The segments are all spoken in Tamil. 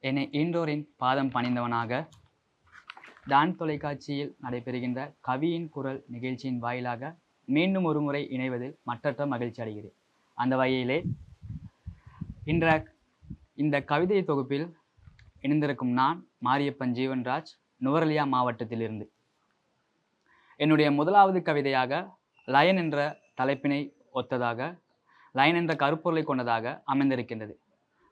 என்னை ஈன்றோரின் பாதம் பணிந்தவனாக டான் தொலைக்காட்சியில் நடைபெறுகின்ற கவியின் குரல் நிகழ்ச்சியின் வாயிலாக மீண்டும் ஒரு முறை இணைவது மற்றற்ற மகிழ்ச்சி அடைகிறேன். அந்த வகையிலே இந்த கவிதை தொகுப்பில் இணைந்திருக்கும் நான் மாரியப்பன் ஜீவன்ராஜ், நுவரெலியா மாவட்டத்திலிருந்து. என்னுடைய முதலாவது கவிதையாக லயன் என்ற தலைப்பினை ஒத்ததாக, லயன் என்ற கருப்பொருளை கொண்டதாக அமைந்திருக்கின்றது.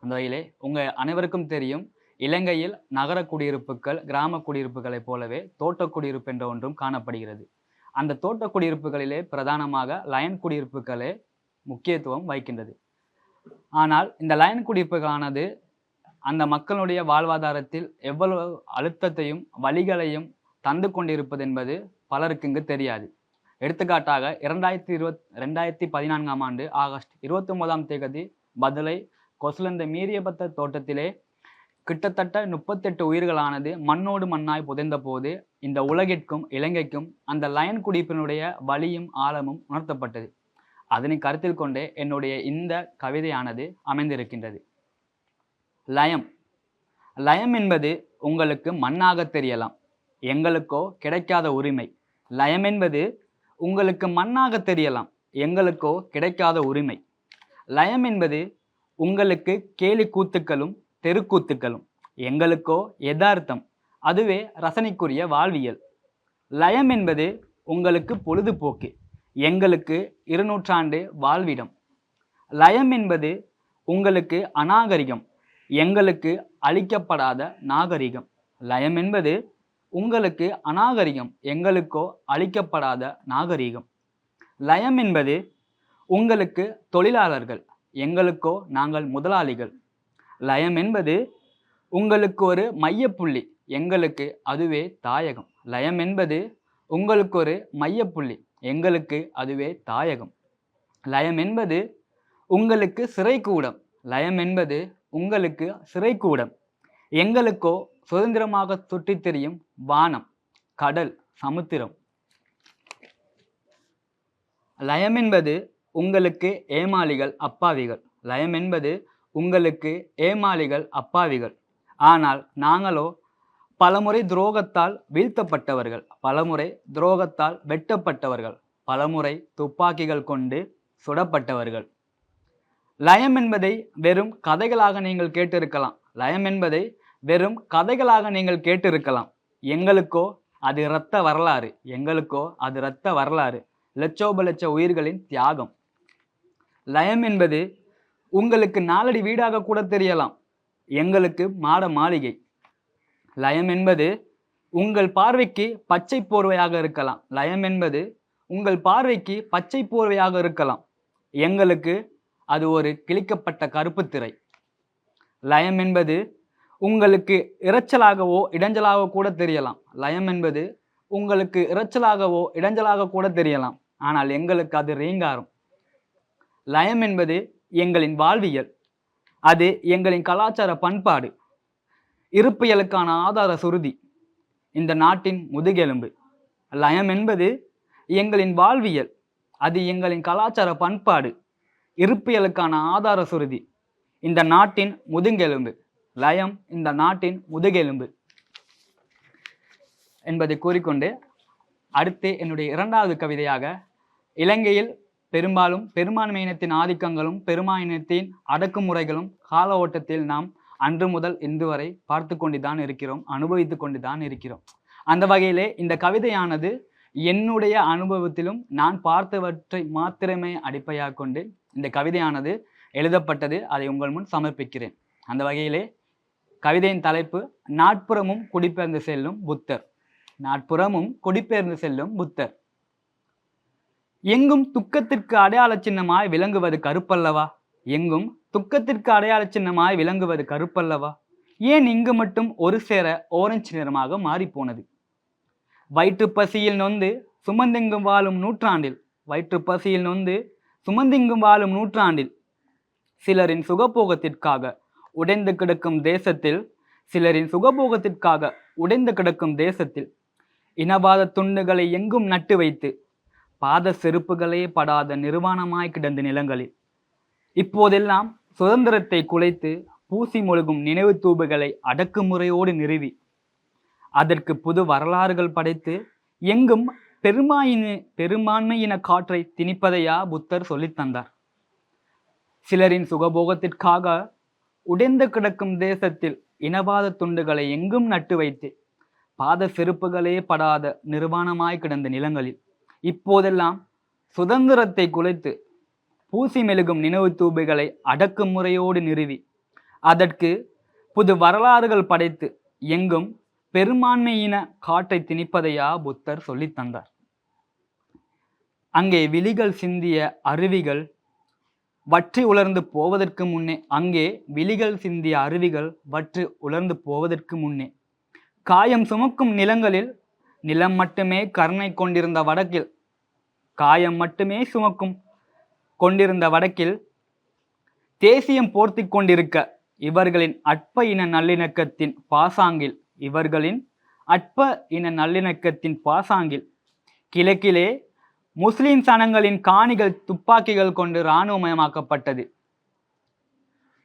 அந்த வகையிலே உங்கள் அனைவருக்கும் தெரியும், இலங்கையில் நகர குடியிருப்புகள் கிராம குடியிருப்புகளைப் போலவே தோட்ட குடியிருப்பு என்ற ஒன்றும் காணப்படுகிறது. அந்த தோட்ட குடியிருப்புகளிலே பிரதானமாக லயன் குடியிருப்புகளே முக்கியத்துவம் வகிக்கின்றது. ஆனால் இந்த லயன் குடியிருப்புகளானது அந்த மக்களுடைய வாழ்வாதாரத்தில் எவ்வளவு அழுத்தத்தையும் வலிகளையும் தந்து கொண்டிருப்பது என்பது பலருக்கு இங்கு தெரியாது. எடுத்துக்காட்டாக 2014ஆம் ஆண்டு ஆகஸ்ட் 29ஆம் தேதி பதுளை கொசுலந்த மீரியபத்த தோட்டத்திலே கிட்டத்தட்ட 38 உயிர்களானது மண்ணோடு மண்ணாய் புதைந்த போது இந்த உலகிற்கும் இலங்கைக்கும் அந்த லயன் குடியிருப்பினுடைய வலியும் ஆழமும் உணர்த்தப்பட்டது. அதனை கருத்தில் கொண்டே என்னுடைய இந்த கவிதையானது அமைந்திருக்கின்றது. லயம் என்பது உங்களுக்கு மண்ணாக தெரியலாம், எங்களுக்கோ கிடைக்காத உரிமை. லயம் என்பது உங்களுக்கு மண்ணாக தெரியலாம், எங்களுக்கோ கிடைக்காத உரிமை. லயம் என்பது உங்களுக்கு கேலி கூத்துக்களும் தெருக்கூத்துக்களும், எங்களுக்கோ யதார்த்தம், அதுவே ரசனைக்குரிய வாழ்வியல். லயம் என்பது உங்களுக்கு பொழுதுபோக்கு, எங்களுக்கு 200 ஆண்டு வாழ்விடம். லயம் என்பது உங்களுக்கு அநாகரிகம், எங்களுக்கு அழிக்கப்படாத நாகரிகம். லயம் என்பது உங்களுக்கு அநாகரிகம், எங்களுக்கோ அழிக்கப்படாத நாகரிகம். லயம் என்பது உங்களுக்கு தொழிலாளர்கள், எங்களுக்கோ நாங்கள் முதலாளிகள். லயம் என்பது உங்களுக்கு ஒரு மையப்புள்ளி, எங்களுக்கு அதுவே தாயகம். லயம் என்பது உங்களுக்கு ஒரு மையப்புள்ளி, எங்களுக்கு அதுவே தாயகம். லயம் என்பது உங்களுக்கு சிறைக்கூடம், லயம் என்பது உங்களுக்கு சிறைக்கூடம், எங்களுக்கோ சுதந்திரமாக சுற்றித் திரியும் வானம், கடல், சமுத்திரம். லயம் என்பது உங்களுக்கு ஏமாளிகள் அப்பாவிகள், லயம் என்பது உங்களுக்கு ஏமாளிகள் அப்பாவிகள். ஆனால் நாங்களோ பலமுறை துரோகத்தால் வீழ்த்தப்பட்டவர்கள், பலமுறை துரோகத்தால் வெட்டப்பட்டவர்கள், பலமுறை துப்பாக்கிகள் கொண்டு சுடப்பட்டவர்கள். லயம் என்பதை வெறும் கதைகளாக நீங்கள் கேட்டிருக்கலாம், லயம் என்பதை வெறும் கதைகளாக நீங்கள் கேட்டிருக்கலாம். எங்களுக்கோ அது இரத்த வரலாறு, எங்களுக்கோ அது இரத்த வரலாறு, லட்சோப லட்ச உயிர்களின் தியாகம். லயம் என்பது உங்களுக்கு நாலடி வீடாக கூட தெரியலாம், எங்களுக்கு மாட மாளிகை. லயம் என்பது உங்கள் பார்வைக்கு பச்சை போர்வையாக இருக்கலாம், லயம் என்பது உங்கள் பார்வைக்கு பச்சை போர்வையாக இருக்கலாம், எங்களுக்கு அது ஒரு கிழிக்கப்பட்ட கருப்பு திரை. லயம் என்பது உங்களுக்கு இரைச்சலாகவோ இடைஞ்சலாக கூட தெரியலாம், லயம் என்பது உங்களுக்கு இரைச்சலாகவோ இடைஞ்சலாக கூட தெரியலாம், ஆனால் எங்களுக்கு அது ரீங்காரம். லயம் என்பது எங்களின் வாழ்வியல், அது எங்களின் கலாச்சார பண்பாடு, இருப்பியலுக்கான ஆதார சுருதி, இந்த நாட்டின் முதுகெலும்பு. லயம் என்பது எங்களின் வாழ்வியல், அது எங்களின் கலாச்சார பண்பாடு, இருப்பியலுக்கான ஆதார சுருதி, இந்த நாட்டின் முதுகெலும்பு. லயம் இந்த நாட்டின் முதுகெலும்பு என்பதை கூறிக்கொண்டு அடுத்து என்னுடைய இரண்டாவது கவிதையாக, இலங்கையில் பெரும்பாலும் பெரும்பான்மையினத்தின் ஆதிக்கங்களும் பெரும்பான்மையினத்தின் அடக்குமுறைகளும் கால ஓட்டத்தில் நாம் அன்று முதல் இன்று வரை பார்த்து கொண்டுதான் இருக்கிறோம், அனுபவித்து கொண்டுதான் இருக்கிறோம். அந்த வகையிலே இந்த கவிதையானது என்னுடைய அனுபவத்திலும் நான் பார்த்தவற்றை மாத்திரமே அடிப்படையாக கொண்டு இந்த கவிதையானது எழுதப்பட்டது. அதை உங்கள் முன் சமர்ப்பிக்கிறேன். அந்த வகையிலே கவிதையின் தலைப்பு நாட்புறமும் குடிபெயர்ந்து செல்லும் புத்தர். நாட்புறமும் குடிபெயர்ந்து செல்லும் புத்தர். எங்கும் துக்கத்திற்கு அடையாள சின்னமாய் விளங்குவது கருப்பல்லவா, எங்கும் துக்கத்திற்கு அடையாள சின்னமாய் விளங்குவது கருப்பல்லவா, ஏன் இங்கு மட்டும் ஒரு சேர ஓரஞ்சு நிறமாக மாறிப்போனது. வயிற்று பசியில் நொந்து சுமந்தெங்கும் வாழும் நூற்றாண்டில், வயிற்று பசியில் நொந்து சுமந்தெங்கும் வாழும் நூற்றாண்டில், சிலரின் சுகபோகத்திற்காக உடைந்து கிடக்கும் தேசத்தில், சிலரின் சுகபோகத்திற்காக உடைந்து கிடக்கும் தேசத்தில், இனவாத துண்டுகளை எங்கும் நட்டு வைத்து பாத செருப்புகளே படாத நிர்வாணமாய் கிடந்த நிலங்களில், இப்போதெல்லாம் சுதந்திரத்தை குலைத்து பூசி மொழுகும் நினைவு தூபுகளை அடக்குமுறையோடு நிறுவி அதற்கு புது வரலாறுகள் படைத்து எங்கும் பெரும்பான்மையின காற்றை திணிப்பதையா புத்தர் சொல்லித்தந்தார். சிலரின் சுகபோகத்திற்காக உடைந்து கிடக்கும் தேசத்தில் இனவாத துண்டுகளை எங்கும் நட்டு வைத்து பாத செருப்புகளே படாத நிர்வாணமாய் கிடந்த நிலங்களில் இப்போதெல்லாம் சுதந்திரத்தை குலைத்து பூசி மெழுகும் நினைவு தூபுகளை அடக்குமுறையோடு நிறுவி அதற்கு புது வரலாறுகள் படைத்து எங்கும் பெரும்பான்மையின காற்றை திணிப்பதையா புத்தர் சொல்லித்தந்தார். அங்கே விழிகள் சிந்திய அருவிகள் வற்றி உலர்ந்து போவதற்கு முன்னே வற்றி உலர்ந்து போவதற்கு முன்னே காயம் சுமக்கும் நிலங்களில் நிலம் மட்டுமே கருணை கொண்டிருந்த வடக்கில் தேசியம் போர்த்தி கொண்டிருக்க இவர்களின் அற்ப இன நல்லிணக்கத்தின் பாசாங்கில் கிழக்கிலே முஸ்லிம் சனங்களின் காணிகள் துப்பாக்கிகள் கொண்டு இராணுவமயமாக்கப்பட்டது.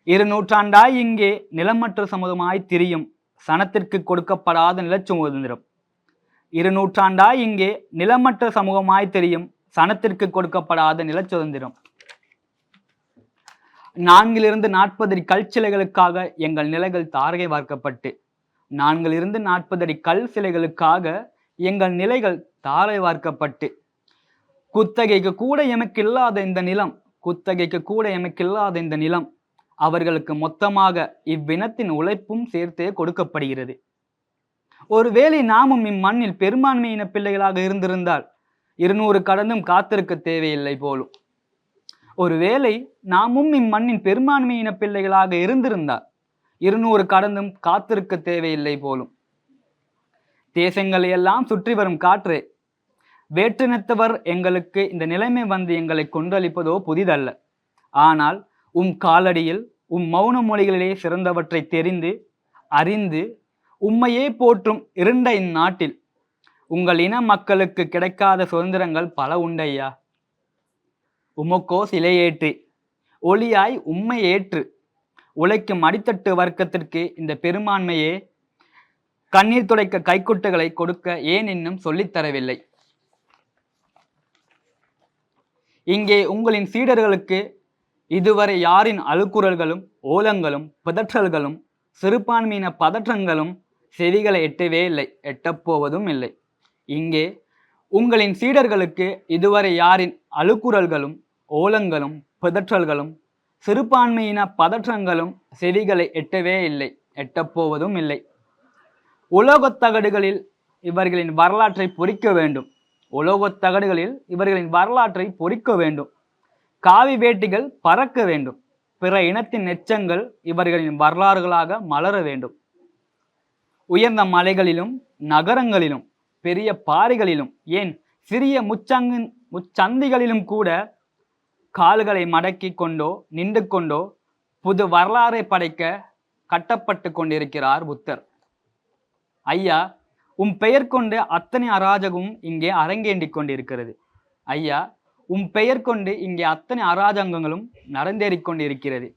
2 நூற்றாண்டாய் இங்கே நிலமற்ற சமூகமாய் திரியும் சனத்திற்கு கொடுக்கப்படாத நிலச்சுதந்திரம். 2 நூற்றாண்டாய் இங்கே நிலமற்ற சமூகமாய் தெரியும் சனத்திற்கு கொடுக்கப்படாத நிலச்சுதந்திரம். 4 அடி கல் சிலைகளுக்காக எங்கள் நிலைகள் தாரகை வார்க்கப்பட்டு 4 அடி கல் சிலைகளுக்காக எங்கள் நிலைகள் தாரை வார்க்கப்பட்டு குத்தகைக்கு கூட எமக்கில்லாத இந்த நிலம் அவர்களுக்கு மொத்தமாக இவ்வினத்தின் உழைப்பும் சேர்த்தே கொடுக்கப்படுகிறது. ஒருவேளை நாமும் இம்மண்ணில் பெரும்பான்மையின பிள்ளைகளாக இருந்திருந்தால் 200 கடந்தும் காத்திருக்க தேவையில்லை போலும். ஒருவேளை நாமும் இம்மண்ணின் பெரும்பான்மையின பிள்ளைகளாக இருந்திருந்தால் 200 கடந்தும் காத்திருக்க தேவையில்லை போலும். தேசங்களை எல்லாம் சுற்றி வரும் காற்றே, வேற்றினத்தவர் எங்களுக்கு இந்த நிலைமை வந்து எங்களை கொன்றளிப்பதோ புதிதல்ல. ஆனால் காலடியில் மௌன மொழிகளிலே சிறந்தவற்றை தெரிந்து அறிந்து உம்மையே போற்றும் இருண்ட இந்நாட்டில் உங்கள் இன மக்களுக்கு கிடைக்காத சுதந்திரங்கள் பல உண்டையா. உமக்கோ சிலையேற்றி ஒளியாய் உம்மை ஏற்று உழைக்கும் அடித்தட்டு வர்க்கத்திற்கு இந்த பெரும்பான்மையே கண்ணீர் துடைக்க கைக்குட்டுகளை கொடுக்க ஏன் இன்னும் சொல்லித்தரவில்லை? இங்கே உங்களின் சீடர்களுக்கு இதுவரை யாரின் அழுக்குறல்களும் ஓலங்களும் பிதற்றல்களும் சிறுபான்மையின பதற்றங்களும் செவிகளை எட்டவே இல்லை, எட்டப்போவதும் இல்லை. இங்கே உங்களின் சீடர்களுக்கு இதுவரை யாரின் அழுக்குறல்களும் ஓலங்களும் பிதற்றல்களும் சிறுபான்மையின பதற்றங்களும் செவிகளை எட்டவே இல்லை, எட்டப்போவதும் இல்லை. உலோகத்தகடுகளில் இவர்களின் வரலாற்றை பொறிக்க வேண்டும். காவி வேட்டிகள் பறக்க வேண்டும். பிற இனத்தின் எச்சங்கள் இவர்களின் வரலாறுகளாக மலர வேண்டும். உயர்ந்த மலைகளிலும் நகரங்களிலும் பெரிய பாறைகளிலும் ஏன் சிறிய முச்சந்திகளிலும் கூட கால்களை மடக்கி கொண்டோ நின்று கொண்டோ புது வரலாறை படைக்க கட்டப்பட்டு கொண்டிருக்கிறார் புத்தர். ஐயா, பெயர் கொண்டு அத்தனை அராஜகமும் இங்கே அரங்கேண்டிக் கொண்டிருக்கிறது. ஐயா, பெயர் கொண்டு இங்கே அத்தனை அராஜகங்களும் நடந்தேறிக் கொண்டிருக்கிறது.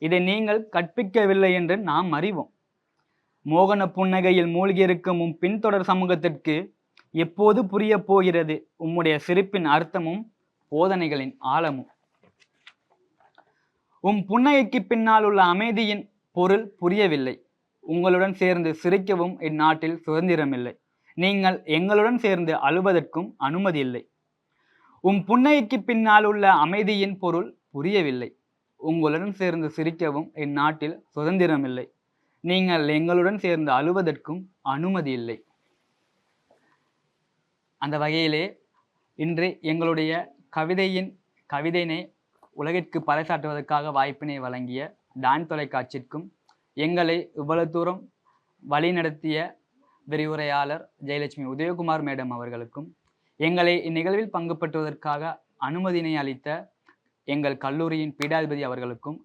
இதை நீங்கள் கற்பிக்கவில்லை என்று நாம் அறிவோம். மோகன புன்னகையில் மூழ்கியிருக்கும் பின்தொடர் சமூகத்திற்கு எப்போது புரிய போகிறது உம்முடைய சிரிப்பின் அர்த்தமும் போதனைகளின் ஆழமும்? புன்னகைக்கு பின்னால் உள்ள அமைதியின் பொருள் புரியவில்லை. உங்களுடன் சேர்ந்து சிரிக்கவும் இந்நாட்டில் சுதந்திரமில்லை. நீங்கள் எங்களுடன் சேர்ந்து அழுவதற்கும் அனுமதி இல்லை. புன்னகைக்கு பின்னால் உள்ள அமைதியின் பொருள் புரியவில்லை. உங்களுடன் சேர்ந்து சிரிக்கவும் இந்நாட்டில் சுதந்திரமில்லை. நீங்கள் எங்களுடன் சேர்ந்து அழுவதற்கும் அனுமதி இல்லை. அந்த வகையிலே இன்று எங்களுடைய கவிதையினை உலகிற்கு பறைசாற்றுவதற்காக வாய்ப்பினை வழங்கிய டான் தொலைக்காட்சிக்கும் எங்களை இவ்வளவு தூரம் வழிநடத்திய விரிவுரையாளர் ஜெயலட்சுமி உதயகுமார் மேடம் அவர்களுக்கும் எங்களை இந்நிகழ்வில் பங்கு பெற்றுவதற்காக அனுமதியினை அளித்த எங்கள் கல்லூரியின் பீடாதிபதி அவர்களுக்கும்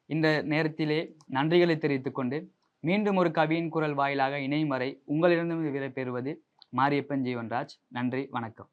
இந்த நேரத்திலே நன்றிகளை தெரிவித்துக் கொண்டு மீண்டும் ஒரு கவியின் குரல் வாயிலாக இணையும் வரை உங்களிடம் விடைபெறுவது மாரியப்பன் ஜீவன்ராஜ். நன்றி, வணக்கம்.